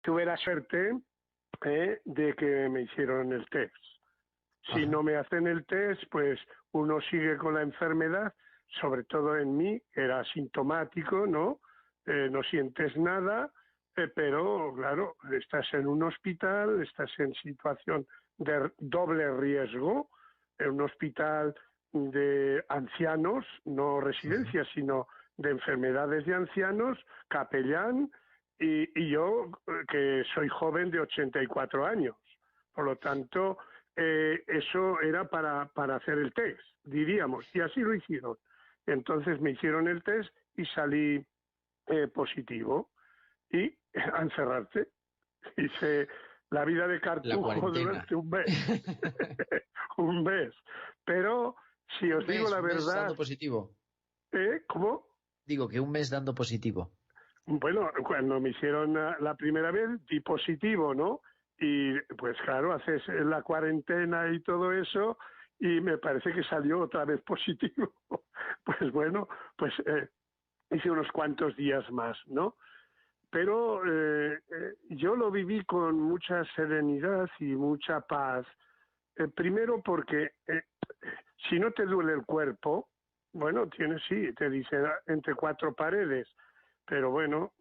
tuve la suerte de que me hicieron el test. Si no me hacen el test, pues uno sigue con la enfermedad, sobre todo en mí, era asintomático, ¿no? No sientes nada, pero claro, estás en un hospital, estás en situación de doble riesgo, en un hospital de ancianos, no residencias, sino de enfermedades de ancianos, capellán, y yo, que soy joven de 84 años. Por lo tanto, eso era para hacer el test, diríamos, y así lo hicieron. Entonces me hicieron el test y salí positivo. Y a encerrarte. Hice la vida de cartujo durante un mes. Un mes. Pero, si os digo la un mes verdad... dando positivo. ¿Cómo? Digo que un mes dando positivo. Bueno, cuando me hicieron la primera vez, di positivo, ¿no? Y pues claro, haces la cuarentena y todo eso, y me parece que salió otra vez positivo. Pues bueno, pues hice unos cuantos días más, ¿no? Pero yo lo viví con mucha serenidad y mucha paz. Primero porque si no te duele el cuerpo, bueno, te dice entre cuatro paredes, pero bueno,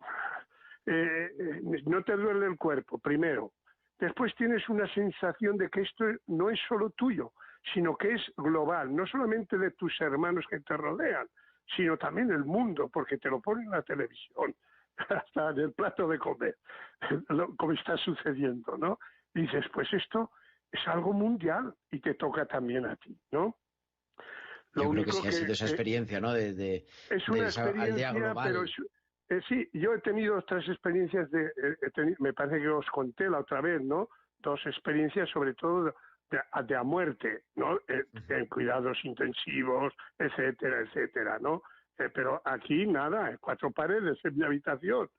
no te duele el cuerpo, primero. Después tienes una sensación de que esto no es solo tuyo, sino que es global, no solamente de tus hermanos que te rodean, sino también el mundo, porque te lo ponen en la televisión, hasta en el plato de comer, como está sucediendo, ¿no? Y dices, pues esto es algo mundial y te toca también a ti, ¿no? Yo creo que sí ha sido esa experiencia, ¿no? De una esa aldea experiencia, global. pero sí, yo he tenido otras experiencias me parece que os conté la otra vez, ¿no? Dos experiencias, sobre todo de a muerte, ¿no? En cuidados intensivos, etcétera, etcétera, ¿no? Pero aquí nada, cuatro paredes en mi habitación,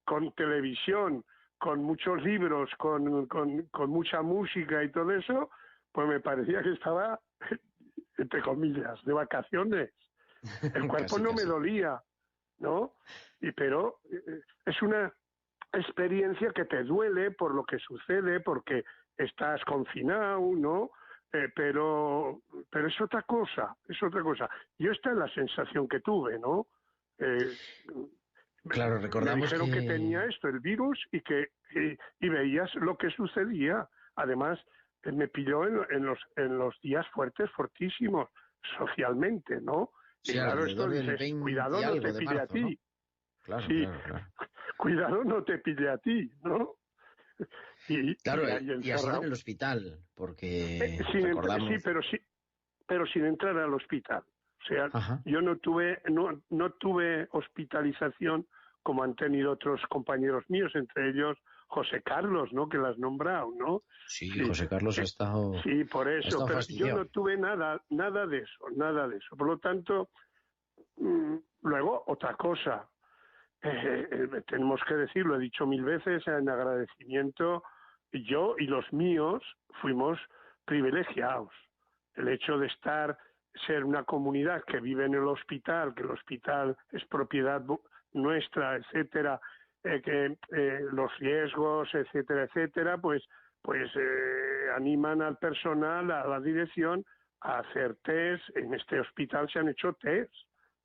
con televisión, con muchos libros, con mucha música y todo eso, pues me parecía que estaba, entre comillas, de vacaciones. El cuerpo no me dolía, ¿no? Pero es una experiencia que te duele por lo que sucede, porque estás confinado, ¿no? Pero es otra cosa, es otra cosa. Yo esta es la sensación que tuve, ¿no? Claro, recordamos me dijeron que tenía esto, el virus, y veías lo que sucedía. Además, me pilló en los días fuertes, fortísimos, socialmente, ¿no? Sí, y claro, esto del dices, 20 cuidado, y no algo te de pille a marzo, ¿no? ti. Claro, Sí, claro. Cuidado, no te pille a ti, ¿no? Claro, Ahí y ha sido en encerrado. el hospital, porque Sí, recordamos... pero sin entrar al hospital. O sea, yo no tuve hospitalización como han tenido otros compañeros míos, entre ellos José Carlos, ¿no? Que lo has nombrado, ¿no? Sí, José Carlos ha estado... Sí, por Ha eso, estado pero yo fastidiado. no tuve nada de eso, nada de eso. Por lo tanto, luego, otra cosa, tenemos que decir, lo he dicho mil veces, en agradecimiento, yo y los míos fuimos privilegiados. El hecho de ser una comunidad que vive en el hospital, que el hospital es propiedad nuestra, etcétera, que los riesgos, etcétera, etcétera, pues animan al personal, a la dirección, a hacer test. En este hospital se han hecho test,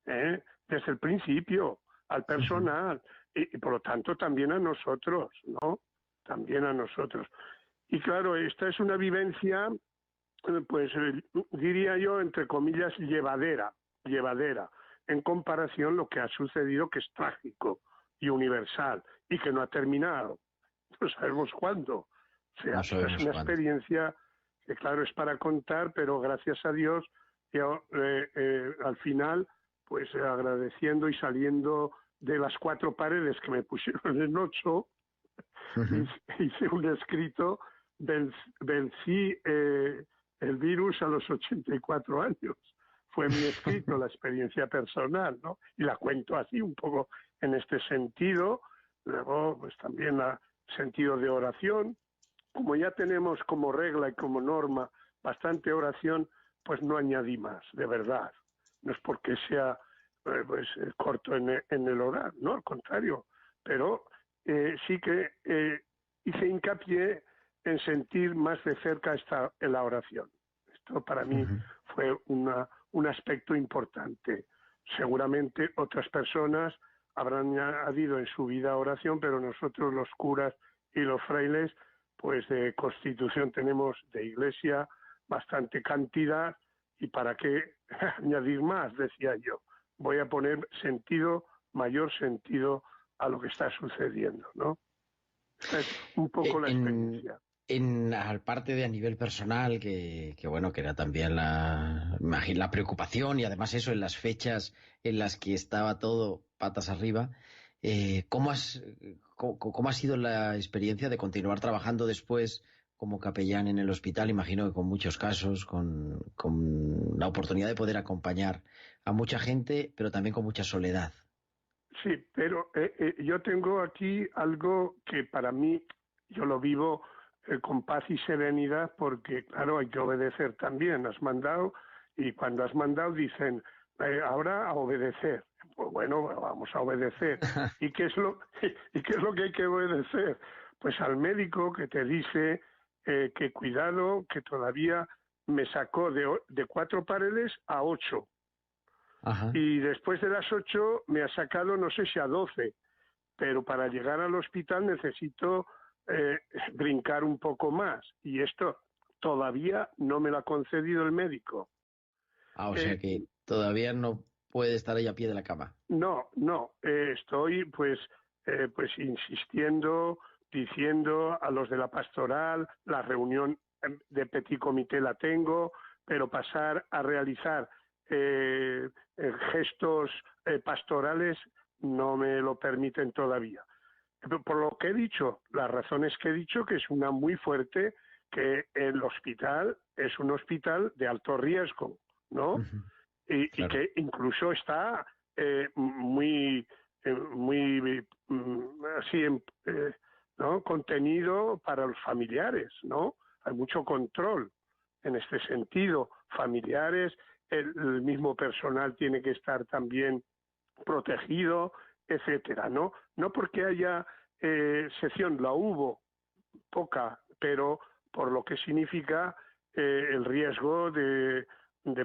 desde el principio, al personal, y por lo tanto también a nosotros, ¿no? También a nosotros. Y claro, esta es una vivencia, pues diría yo, entre comillas, llevadera, en comparación lo que ha sucedido, que es trágico y universal, y que no ha terminado. No sabemos cuándo. O sea, esta es una experiencia que, claro, es para contar, pero gracias a Dios, yo al final, pues agradeciendo y saliendo de las cuatro paredes que me pusieron en 8, hice un escrito, vencí el virus a los 84 años. Fue mi escrito, la experiencia personal, ¿no? Y la cuento así, un poco en este sentido. Luego, pues también sentido de oración. Como ya tenemos como regla y como norma bastante oración, pues no añadí más, de verdad. No es porque sea corto en el orar, no, al contrario. Pero sí que hice hincapié en sentir más de cerca en la oración. Esto para mí fue un aspecto importante. Seguramente otras personas habrán añadido en su vida oración, pero nosotros los curas y los frailes, pues de constitución tenemos de iglesia bastante cantidad, y para qué añadir más, decía yo. Voy a poner mayor sentido a lo que está sucediendo, ¿no? Es un poco la experiencia. Al parte de a nivel personal, que bueno, que era también imagino, la preocupación, y además eso en las fechas en las que estaba todo patas arriba, ¿cómo ha sido la experiencia de continuar trabajando después como capellán en el hospital? Imagino que con muchos casos, con la oportunidad de poder acompañar a mucha gente, pero también con mucha soledad. Sí, pero yo tengo aquí algo que para mí, yo lo vivo con paz y serenidad, porque claro, hay que obedecer también. Has mandado, y cuando has mandado dicen, ahora a obedecer. Pues bueno, vamos a obedecer. ¿Y qué es lo que hay que obedecer? Pues al médico que te dice que cuidado, que todavía me sacó de 4 paredes a 8. Ajá. Y después de las 8 me ha sacado, no sé si a 12, pero para llegar al hospital necesito brincar un poco más. Y esto todavía no me lo ha concedido el médico. O sea que todavía no puede estar ahí a pie de la cama. No, estoy pues insistiendo, diciendo a los de la pastoral, la reunión de petit comité la tengo, pero pasar a realizar gestos pastorales no me lo permiten todavía. Por lo que he dicho, las razones que he dicho, que es una muy fuerte, que el hospital es un hospital de alto riesgo, ¿no? Uh-huh. Y Claro. que incluso está muy así, ¿no? Contenido para los familiares, ¿no? Hay mucho control en este sentido. Familiares, el mismo personal tiene que estar también protegido, etcétera, ¿no? No porque haya sección, la hubo, poca, pero por lo que significa el riesgo de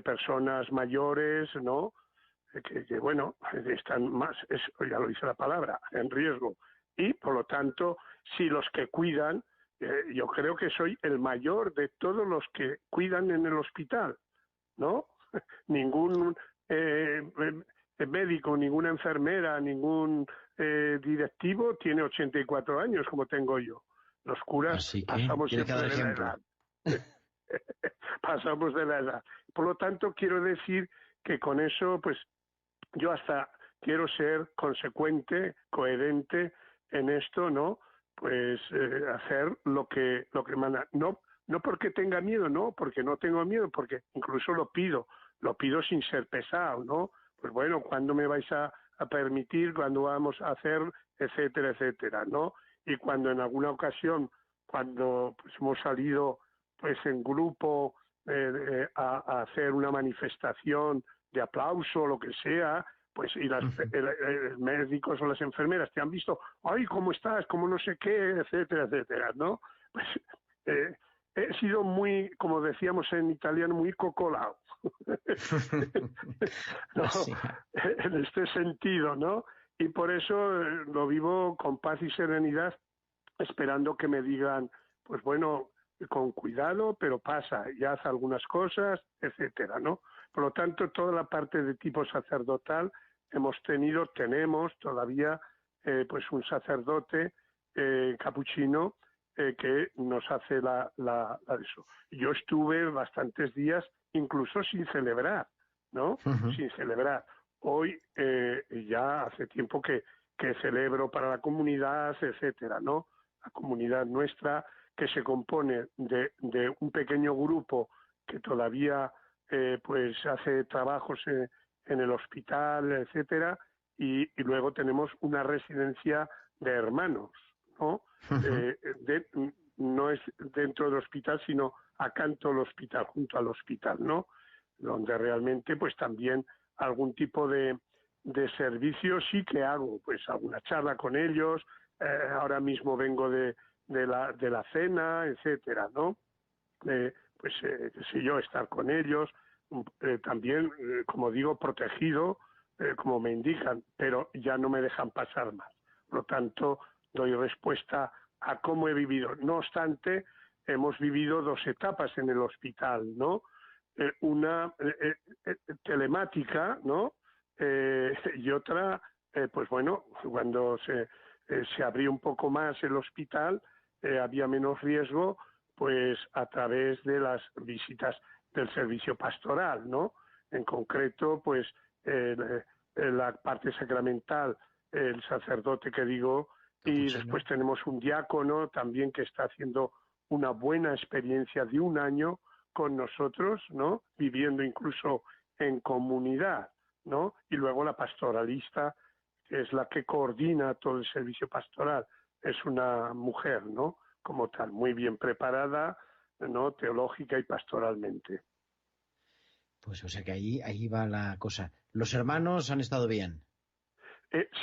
personas mayores, ¿no? Que bueno, están más, ya lo dice la palabra, en riesgo. Y por lo tanto, si los que cuidan, yo creo que soy el mayor de todos los que cuidan en el hospital, ¿no? Ningún médico, ninguna enfermera, ningún directivo tiene 84 años como tengo yo. Los curas Así que pasamos tiene que siempre dar de la ejemplo. edad. Pasamos de la edad. Por lo tanto, quiero decir que con eso, pues yo hasta quiero ser consecuente, coherente en esto, ¿no? Pues hacer lo que manda. No porque tenga miedo, no, porque no tengo miedo, porque incluso lo pido sin ser pesado, ¿no? Pues bueno, ¿cuándo me vais a permitir? ¿Cuándo vamos a hacer? Etcétera, etcétera, ¿no? Y cuando en alguna ocasión, cuando pues hemos salido pues en grupo a hacer una manifestación de aplauso o lo que sea, pues y los médicos o las enfermeras te han visto, ay, ¿cómo estás? ¿Cómo no sé qué? Etcétera, etcétera, ¿no? Pues he sido muy, como decíamos en italiano, muy cocolao. ¿No? Sí. En este sentido, ¿no? Y por eso lo vivo con paz y serenidad, esperando que me digan, pues bueno, con cuidado, pero pasa, y haz algunas cosas, etcétera, ¿no? Por lo tanto, toda la parte de tipo sacerdotal tenemos todavía pues un sacerdote capuchino que nos hace la eso. Yo estuve bastantes días incluso sin celebrar, ¿no? Uh-huh. Sin celebrar. Hoy ya hace tiempo que celebro para la comunidad, etcétera, ¿no? La comunidad nuestra, que se compone de un pequeño grupo que todavía pues hace trabajos en el hospital, etcétera, y luego tenemos una residencia de hermanos, ¿no? Uh-huh. No es dentro del hospital, sino acanto el hospital, junto al hospital, ¿no? Donde realmente pues también algún tipo de servicio sí que hago, pues alguna charla con ellos. Ahora mismo vengo de de la cena, etcétera, ¿no? Pues, qué sé yo, estar con ellos, también, como digo, protegido, como me indican, pero ya no me dejan pasar más. Por lo tanto, doy respuesta a cómo he vivido. No obstante, hemos vivido dos etapas en el hospital, ¿no? Una telemática, ¿no? Y otra, pues bueno, cuando se abrió un poco más el hospital, había menos riesgo, pues a través de las visitas del servicio pastoral, ¿no? En concreto, pues la parte sacramental, el sacerdote que digo, y Capuchino. después tenemos un diácono también que está haciendo una buena experiencia de un año con nosotros, ¿no? Viviendo incluso en comunidad, ¿no? Y luego la pastoralista, que es la que coordina todo el servicio pastoral, es una mujer, ¿no? Como tal, muy bien preparada, ¿no? Teológica y pastoralmente. Pues o sea que ahí va la cosa. Los hermanos han estado bien.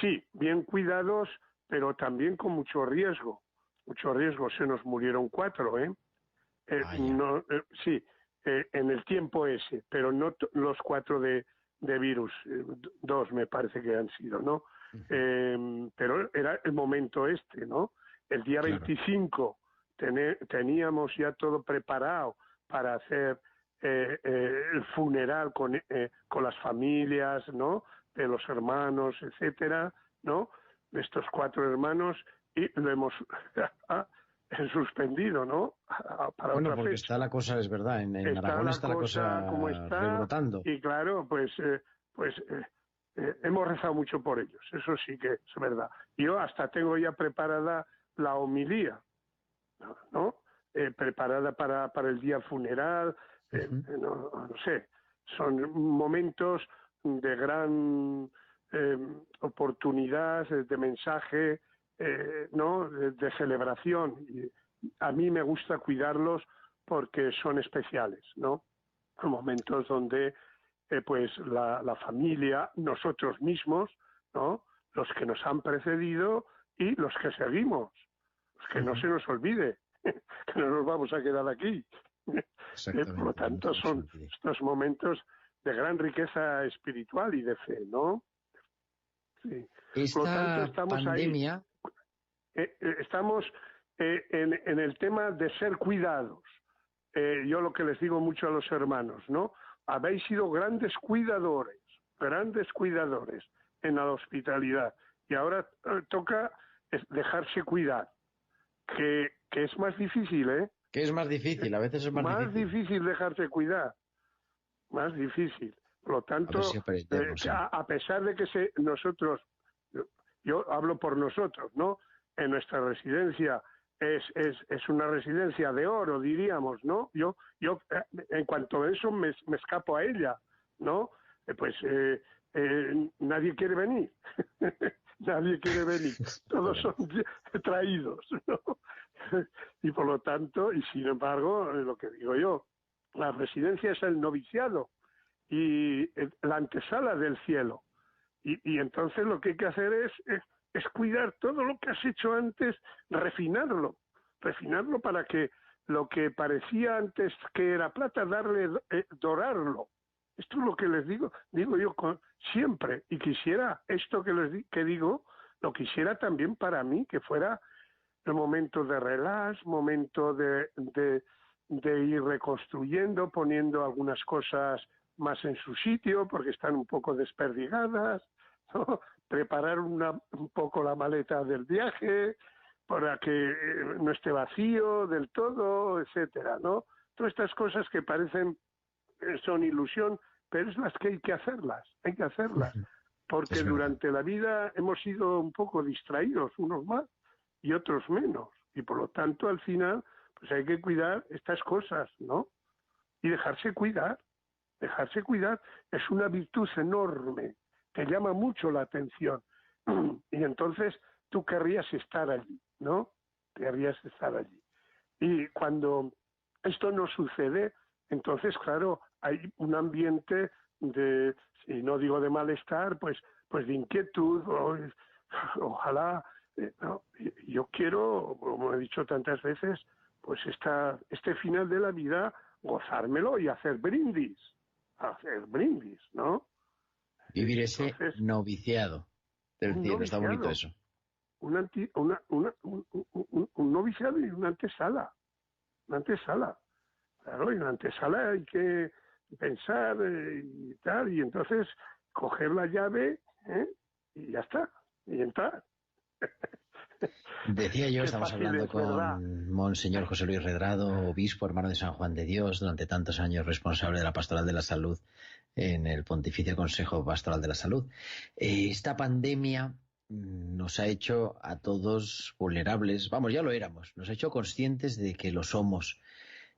Sí, bien cuidados, pero también con mucho riesgo. Mucho riesgo, se nos murieron 4, ¿eh? Vaya. No, sí, en el tiempo ese, pero no los 4 de virus, 2 me parece que han sido, ¿no? Pero era el momento este, ¿no? El día Claro. 25 teníamos ya todo preparado para hacer el funeral con las familias, ¿no? De los hermanos, etcétera, ¿no? De estos 4 hermanos, y lo hemos suspendido, ¿no? Para Bueno, otra porque fecha. está la cosa, es verdad, en Está Aragón la está la cosa como cosa está, rebrotando. y claro, hemos rezado mucho por ellos, eso sí que es verdad. Yo hasta tengo ya preparada la homilía, ¿no? Preparada para el día funeral, no sé, son momentos de gran oportunidad, de mensaje, ¿no? De celebración. Y a mí me gusta cuidarlos porque son especiales, ¿no? Momentos donde pues la familia, nosotros mismos, ¿no? Los que nos han precedido y los que seguimos, los que no se nos olvide, que no nos vamos a quedar aquí. Por lo Exactamente, no tanto, se nos son olvide. estos momentos de gran riqueza espiritual y de fe, ¿no? Sí. Por lo tanto, Esta estamos ahí. pandemia, Estamos en el tema de ser cuidados. Yo lo que les digo mucho a los hermanos, ¿no? Habéis sido grandes cuidadores en la hospitalidad. Y ahora toca dejarse cuidar, que es más difícil, ¿eh? que es más difícil, a veces es más Más difícil. difícil dejarse cuidar, más difícil. Por lo A ver si tanto, aprendemos, que sí. a pesar de que nosotros, yo hablo por nosotros, ¿no? En nuestra residencia es una residencia de oro, diríamos, ¿no? Yo en cuanto a eso me escapo a ella, ¿no? Nadie quiere venir, nadie quiere venir, todos son traídos, ¿no? Y por lo tanto, y sin embargo, lo que digo yo, la residencia es el noviciado y la antesala del cielo. Y entonces lo que hay que hacer es cuidar todo lo que has hecho antes, refinarlo para que lo que parecía antes que era plata, dorarlo. Esto es lo que les digo yo siempre, y quisiera esto que digo, lo quisiera también para mí, que fuera el momento de relax, momento de ir reconstruyendo, poniendo algunas cosas más en su sitio, porque están un poco desperdigadas, ¿no? Preparar un poco la maleta del viaje para que no esté vacío del todo, etcétera, ¿no? Todas estas cosas que parecen son ilusión, pero es las que hay que hacerlas, porque Es verdad. durante la vida hemos sido un poco distraídos, unos más y otros menos, y por lo tanto al final pues hay que cuidar estas cosas, ¿no? Y dejarse cuidar es una virtud enorme, que llama mucho la atención, y entonces tú querrías estar allí, ¿no? Querrías estar allí. Y cuando esto no sucede, entonces, claro, hay un ambiente de, si no digo de malestar, pues de inquietud, ojalá No, yo quiero, como he dicho tantas veces, pues este final de la vida gozármelo y hacer brindis, ¿no? Vivir ese Entonces, noviciado del un cielo, está bonito noviciado, eso. un noviciado y una antesala, claro, y en la antesala hay que pensar y tal, y entonces coger la llave y ya está, y entrar. Decía yo, Qué estamos fácil hablando es, ¿verdad? con Monseñor José Luis Redrado, obispo hermano de San Juan de Dios, durante tantos años responsable de la Pastoral de la Salud en el Pontificio Consejo Pastoral de la Salud. Esta pandemia nos ha hecho a todos vulnerables, vamos, ya lo éramos, nos ha hecho conscientes de que lo somos.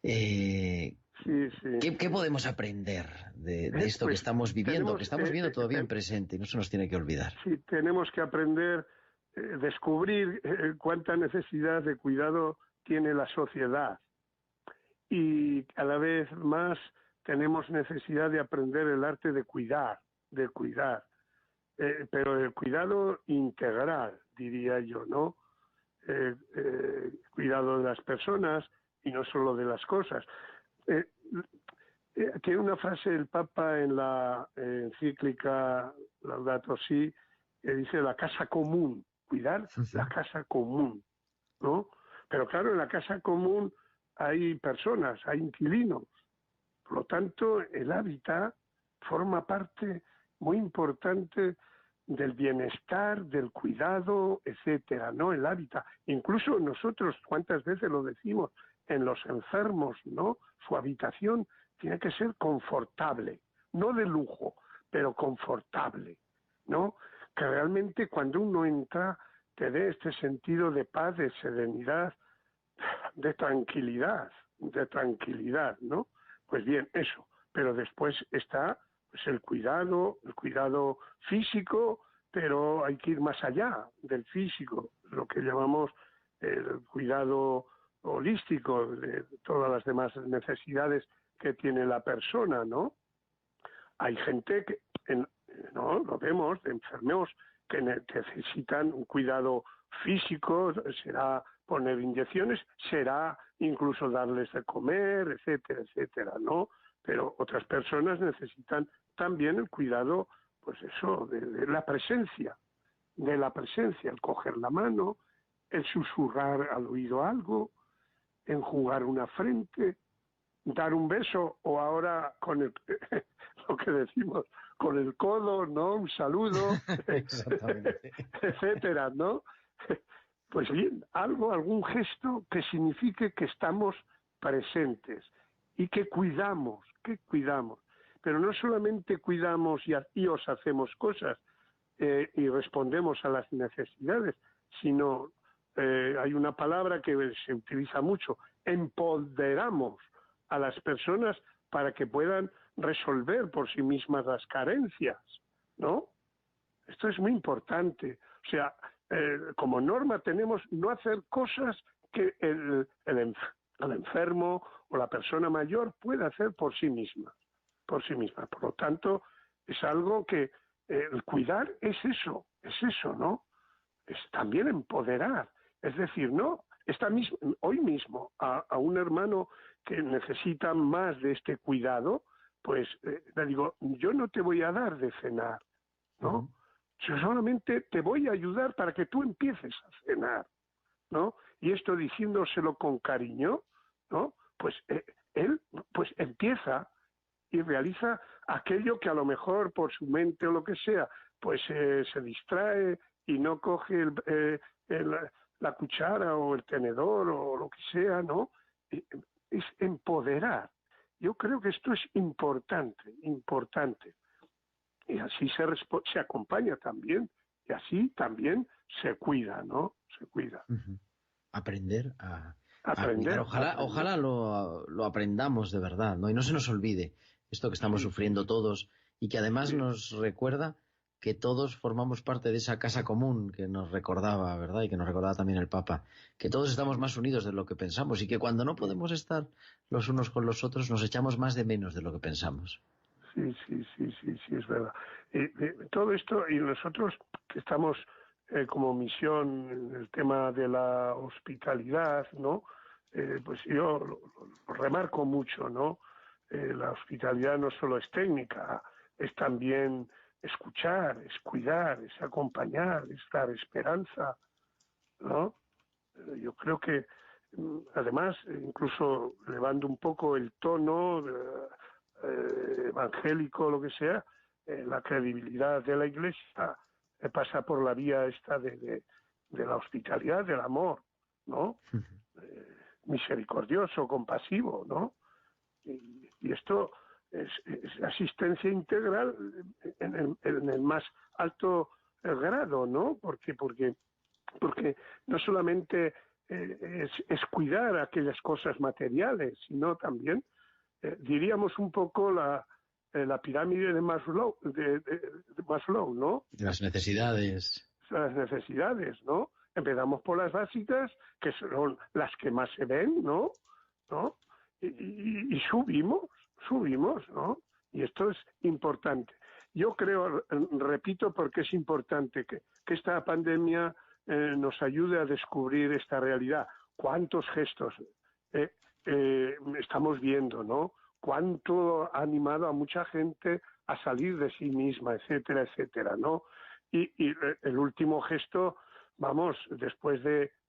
Eh, Sí, sí, ¿qué sí. podemos aprender de esto que Pues estamos viviendo, tenemos, que estamos viviendo todavía en presente y no se nos tiene que olvidar? sí, tenemos que aprender, descubrir cuánta necesidad de cuidado tiene la sociedad y cada vez más tenemos necesidad de aprender el arte de cuidar, pero el cuidado integral, diría yo, ¿no? Cuidado de las personas y no solo de las cosas. Eh, Tiene una frase el Papa en la encíclica Laudato Si que dice la casa común, cuidar la casa común, ¿no? Pero claro, en la casa común hay personas, hay inquilinos. Por lo tanto, el hábitat forma parte muy importante del bienestar, del cuidado, etcétera, ¿no? El hábitat. Incluso nosotros, cuántas veces lo decimos, en los enfermos, ¿no? Su habitación tiene que ser confortable, no de lujo, pero confortable, ¿no? Que realmente cuando uno entra te dé este sentido de paz, de serenidad, de tranquilidad, ¿no? Pues bien, eso. Pero después está pues, el cuidado físico, pero hay que ir más allá del físico, lo que llamamos el cuidado holístico de todas las demás necesidades que tiene la persona, ¿no? Hay gente que, no, lo vemos, de enfermos que necesitan un cuidado físico, será poner inyecciones, será incluso darles de comer, etcétera, etcétera, ¿no? Pero otras personas necesitan también el cuidado, pues eso, de la presencia, el coger la mano, el susurrar al oído algo, enjugar una frente, dar un beso o ahora con lo que decimos, con el codo, ¿no? Un saludo, Exactamente. etcétera, ¿no? Pues bien, algún gesto que signifique que estamos presentes y que cuidamos. Pero no solamente cuidamos y os hacemos cosas y respondemos a las necesidades, sino hay una palabra que se utiliza mucho, empoderamos a las personas para que puedan resolver por sí mismas las carencias, ¿no? Esto es muy importante. O sea, como norma tenemos no hacer cosas que el enfermo o la persona mayor pueda hacer por sí misma. Por lo tanto, es algo que el cuidar es eso, ¿no? Es también empoderar. Es decir, no, hoy mismo a un hermano que necesita más de este cuidado, pues le digo, yo no te voy a dar de cenar, ¿no? Yo solamente te voy a ayudar para que tú empieces a cenar, ¿no? Y esto diciéndoselo con cariño, ¿no? Pues él pues empieza y realiza aquello que a lo mejor por su mente o lo que sea, pues se distrae y no coge la cuchara o el tenedor o lo que sea, ¿no? Es empoderar. Yo creo que esto es importante. Y así se acompaña también, y así también se cuida, ¿no? Se cuida. Aprender a cuidar. Aprender. Ojalá lo aprendamos de verdad, ¿no? Y no se nos olvide esto que estamos Sí, sufriendo todos y que además sí. nos recuerda que todos formamos parte de esa casa común que nos recordaba, ¿verdad? Y que nos recordaba también el Papa, que todos estamos más unidos de lo que pensamos y que cuando no podemos estar los unos con los otros nos echamos más de menos de lo que pensamos. Sí, es verdad. Todo esto, y nosotros que estamos como misión en el tema de la hospitalidad, ¿no? Pues yo lo remarco mucho, ¿no? La hospitalidad no solo es técnica, es también escuchar, es cuidar, es acompañar, es dar esperanza, ¿no? Yo creo que, además, incluso elevando un poco el tono evangélico, lo que sea, la credibilidad de la Iglesia pasa por la vía esta de la hospitalidad, del amor, ¿no? Misericordioso, compasivo, ¿no? Y esto es asistencia integral en el más alto grado, ¿no? Porque no solamente es cuidar aquellas cosas materiales, sino también, diríamos un poco la pirámide de Maslow, de Maslow, ¿no? Las necesidades. Las necesidades, ¿no? Empezamos por las básicas, que son las que más se ven, ¿no? ¿No? Y subimos, ¿no? Y esto es importante. Yo creo, repito, porque es importante que esta pandemia nos ayude a descubrir esta realidad. ¿Cuántos gestos estamos viendo, ¿no? Cuánto ha animado a mucha gente a salir de sí misma, etcétera, etcétera, ¿no? Y el último gesto, vamos,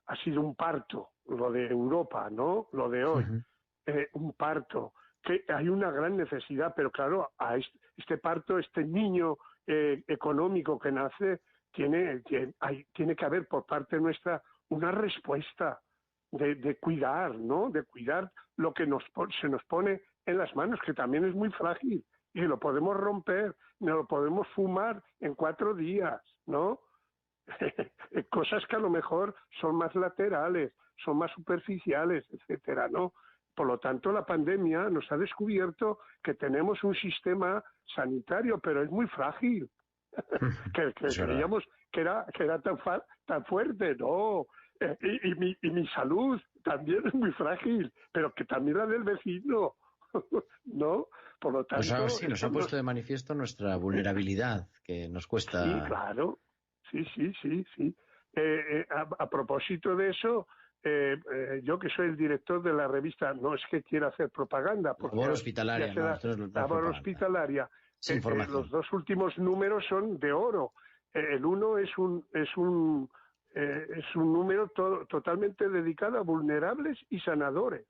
ha sido un parto, lo de Europa, ¿no? Lo de hoy, un parto, que hay una gran necesidad, pero claro, a este parto, este niño económico que nace, tiene que haber por parte nuestra una respuesta de cuidar, ¿no? De cuidar lo que se nos pone en las manos, que también es muy frágil, y lo podemos romper, no lo podemos fumar en 4 días, ¿no? Cosas que a lo mejor son más laterales, son más superficiales, etcétera, ¿no? Por lo tanto, la pandemia nos ha descubierto que tenemos un sistema sanitario, pero es muy frágil. que creíamos que era tan fuerte, no. Y mi salud también es muy frágil, pero que también la del vecino, ¿no? Por lo tanto... Sí, nos ha puesto de manifiesto nuestra vulnerabilidad, que nos cuesta... Sí, claro, sí. A propósito de eso, yo que soy el director de la revista, no es que quiera hacer propaganda, porque Labor hospitalaria, Labor Hospitalaria, los 2 últimos números son de oro. El uno es un número totalmente dedicado a vulnerables y sanadores.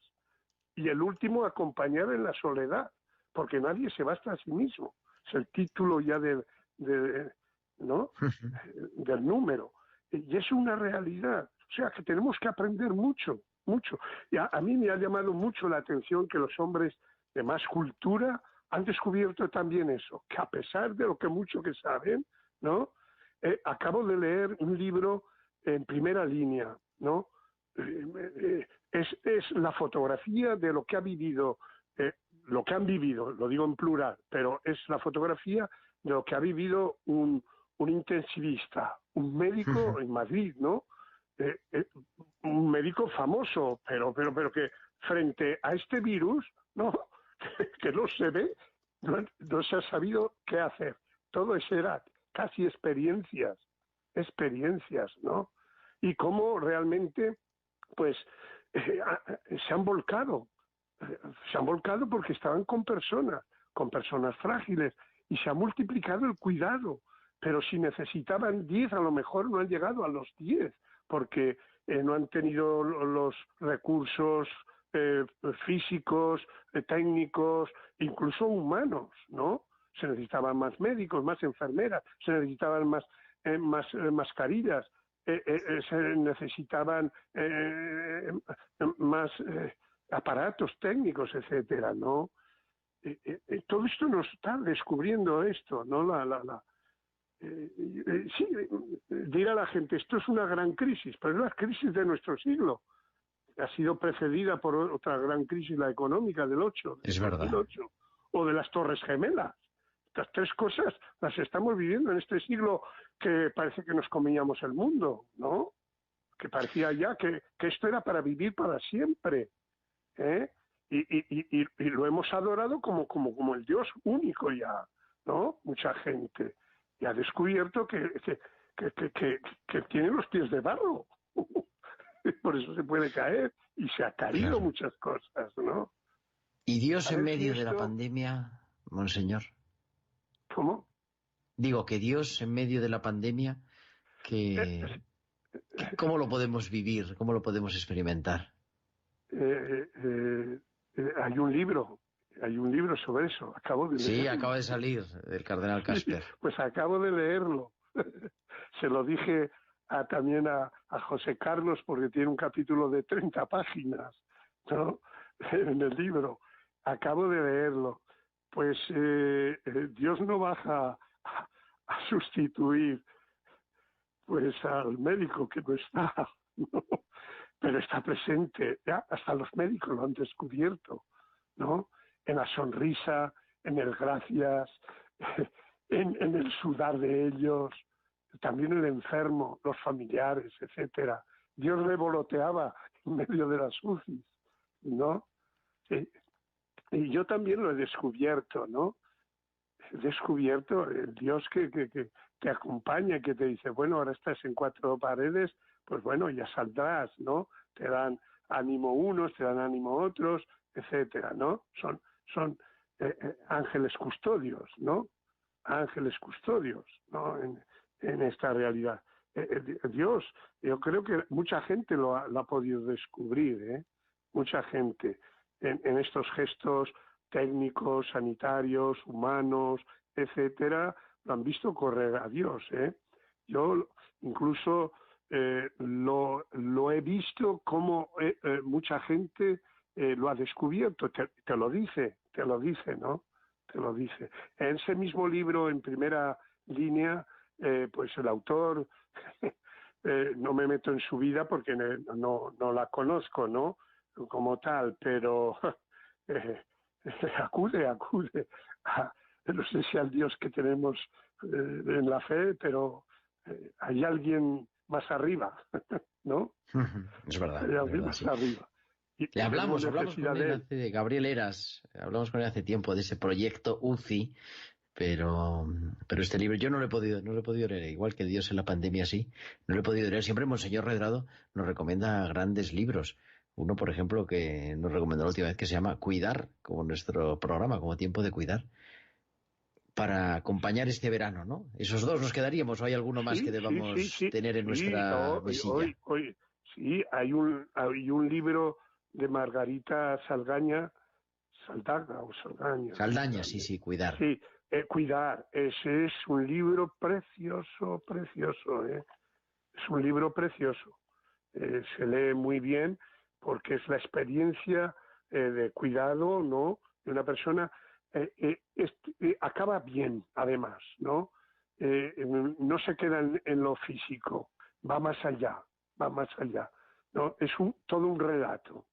Y el último, acompañar en la soledad, porque nadie se basta a sí mismo. Es el título ya ¿no? del número. Y es una realidad. O sea, que tenemos que aprender mucho. Y a mí me ha llamado mucho la atención que los hombres de más cultura han descubierto también eso, que a pesar de lo que mucho que saben, ¿no? Acabo de leer un libro en primera línea, ¿no? Es la fotografía de lo que ha vivido, lo que han vivido, lo digo en plural, pero es la fotografía de lo que ha vivido un intensivista, un médico en Madrid, ¿no? Un médico famoso, pero que frente a este virus, ¿no? que no se ve, no se ha sabido qué hacer. Todo eso era casi experiencias, ¿no? Y cómo realmente, pues, se han volcado porque estaban con personas frágiles, y se ha multiplicado el cuidado, pero si necesitaban 10, a lo mejor no han llegado a los 10, porque no han tenido los recursos físicos, técnicos, incluso humanos, ¿no? Se necesitaban más médicos, más enfermeras, se necesitaban más mascarillas, se necesitaban más aparatos técnicos, etcétera, ¿no? Todo esto nos está descubriendo esto, ¿no? Sí, dirá la gente, esto es una gran crisis, pero es la crisis de nuestro siglo. Ha sido precedida por otra gran crisis, la económica del 8, Es del verdad. 2008, o de las Torres Gemelas. Estas 3 cosas las estamos viviendo en este siglo que parece que nos comíamos el mundo, ¿no? Que parecía ya que esto era para vivir para siempre, ¿eh? Y lo hemos adorado como el Dios único ya, ¿no? Mucha gente. Y ha descubierto que que tiene los pies de barro. Por eso se puede caer y se ha caído Claro. muchas cosas, ¿no? ¿Y Dios en ¿Sabes? Y medio de la esto, pandemia, monseñor? ¿cómo? Digo que Dios en medio de la pandemia, Eh, ¿cómo lo podemos vivir? ¿Cómo lo podemos experimentar? eh, eh, hay un libro sobre eso, acabo de Sí, acaba leerlo. de salir el cardenal Sí, Casper. pues acabo de leerlo. Se lo dije también a José Carlos porque tiene un capítulo de 30 páginas, ¿no? En el libro. Acabo de leerlo. Pues Dios no baja a sustituir pues al médico que no está, ¿no? Pero está presente, ya hasta los médicos lo han descubierto, ¿no? En la sonrisa, en el gracias, en el sudar de ellos, también el enfermo, los familiares, etcétera. Dios revoloteaba en medio de las UCIs, ¿no? Sí. Y yo también lo he descubierto, ¿no? He descubierto el Dios que te acompaña, que te dice, bueno, ahora estás en cuatro paredes, pues bueno, ya saldrás, ¿no? Te dan ánimo unos, te dan ánimo otros, etcétera, ¿no? Son ángeles custodios, ¿no? Ángeles custodios, ¿no? En esta realidad. Dios, yo creo que mucha gente lo ha podido descubrir, ¿eh? Mucha gente en estos gestos técnicos, sanitarios, humanos, etcétera, lo han visto correr a Dios, ¿eh? Yo incluso lo he visto como mucha gente lo ha descubierto, te lo dice, ¿no? Te lo dice. En ese mismo libro, en primera línea, pues el autor, no me meto en su vida porque no la conozco, ¿no? Como tal, pero eh, acude no sé si al Dios que tenemos en la fe, pero hay alguien más arriba, ¿no? Hay Es alguien verdad, más sí. arriba. Le Y tenemos hablamos necesidad con él de él. hace, Gabriel Eras, hablamos con él hace tiempo de ese proyecto UCI, pero este libro yo no lo he podido leer, igual que Dios en la pandemia sí, no lo he podido leer. Siempre Monseñor Redrado nos recomienda grandes libros. Uno, por ejemplo, que nos recomendó la última vez que se llama Cuidar, como nuestro programa, como Tiempo de Cuidar, para acompañar este verano, ¿no? Esos dos nos quedaríamos, o hay alguno más que Sí, sí, sí, debamos sí, tener en sí, nuestra mesilla. hoy, sí, hay un libro de Margarita Saldaña o Saldaña, Saldaña, sí, sí, Cuidar. sí, Cuidar, ese es un libro precioso, precioso, es un libro precioso, se lee muy bien porque es la experiencia de cuidado, ¿no? De una persona, acaba bien, además, ¿no? No se queda en lo físico, va más allá, va más allá, ¿no? Es todo un relato,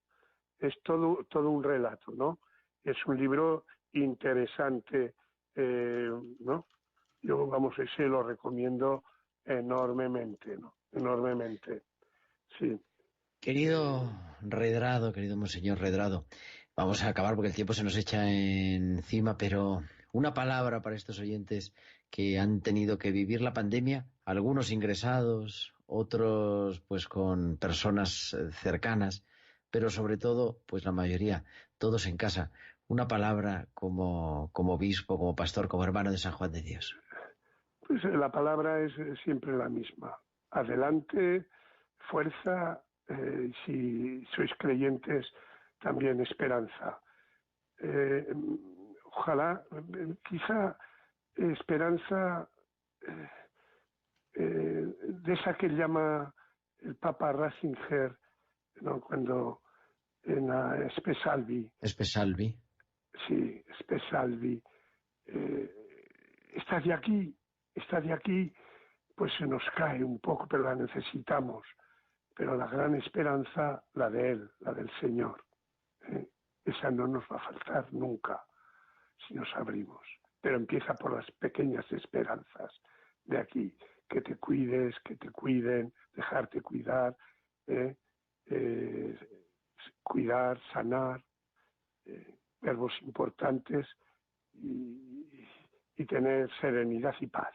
es todo un relato, ¿no? Es un libro interesante, ¿no? Yo, vamos, ese lo recomiendo enormemente, ¿no? Enormemente, sí. Querido Redrado, querido Monseñor Redrado, vamos a acabar porque el tiempo se nos echa encima, pero una palabra para estos oyentes que han tenido que vivir la pandemia, algunos ingresados, otros pues con personas cercanas, pero sobre todo, pues la mayoría, todos en casa. Una palabra como obispo, como pastor, como hermano de San Juan de Dios. Pues la palabra es siempre la misma. Adelante, fuerza, si sois creyentes, también esperanza. Eh, Ojalá, quizá esperanza eh, de esa que llama el Papa Ratzinger, ¿no? Cuando en la Espesalvi, Espesalvi. sí, Espesalvi, eh, está de aquí, pues se nos cae un poco, pero la necesitamos. Pero la gran esperanza, la de Él, la del Señor, ¿eh? Esa no nos va a faltar nunca si nos abrimos. Pero empieza por las pequeñas esperanzas de aquí, que te cuides, que te cuiden, dejarte cuidar, ¿eh? Eh, cuidar, sanar, verbos importantes y tener serenidad y paz.